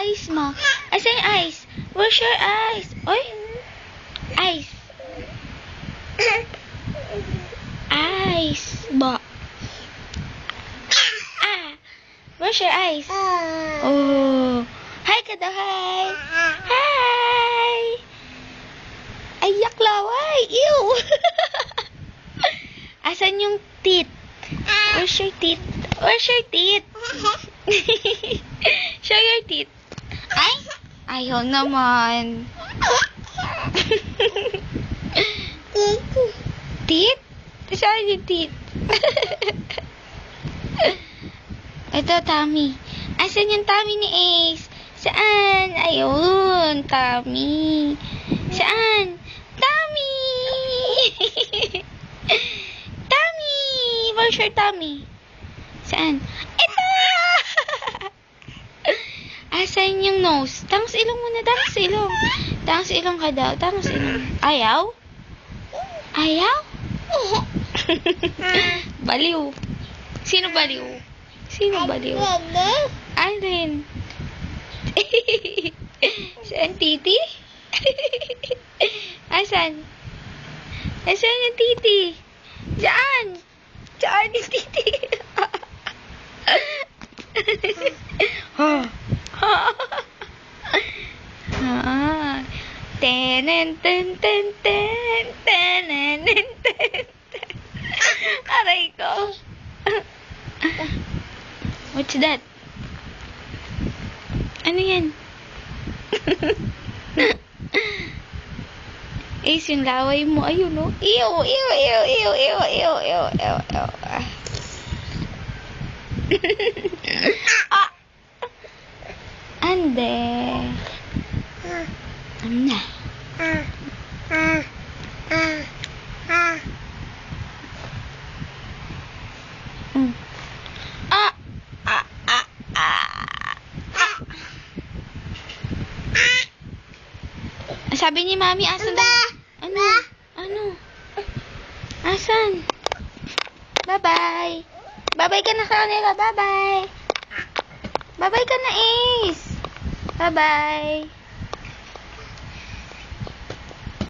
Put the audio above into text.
eyes mo? Asan yung eyes? Where's your eyes? Oy? Eyes. Eyes. Ba? Where's your eyes? Oh. Hi ka daw, hi. Hi. Ayak laway. Ew. Asan yung teeth? Where's your teeth? Where's your teeth? Show your teeth. Ay? Ayaw naman. Teeth? Saan yung teeth? Ito, tummy. Asan yung tummy ni Ace? Saan? Ayun, tummy. Saan? Tummy! Tummy! Where's your tummy? Saan? Ito! Asan yung nose? Tangos ilong muna, tangos ilong. Tangos ilong ka daw, tangos ilong. Ayaw? Ayaw? Baliw. Sino baliw? Sino baliw? Alin? Saan titi? Asan? Asan yung titi? Saan? Saan yung titi? Tenen ten ten ten tenen ten ten. Aray ko. What's that? Ano yan? Ace, yung laway mo. Ayun, no? Ew, ew, ew, ew, ew, ew, ew, ew, ew. Ande. Na. Sabi ni Mami, asan na? Ano? Ano? Asan? Bye-bye. Bye-bye ka na sa kanila. Bye-bye. Bye-bye ka na, Ace. Bye-bye.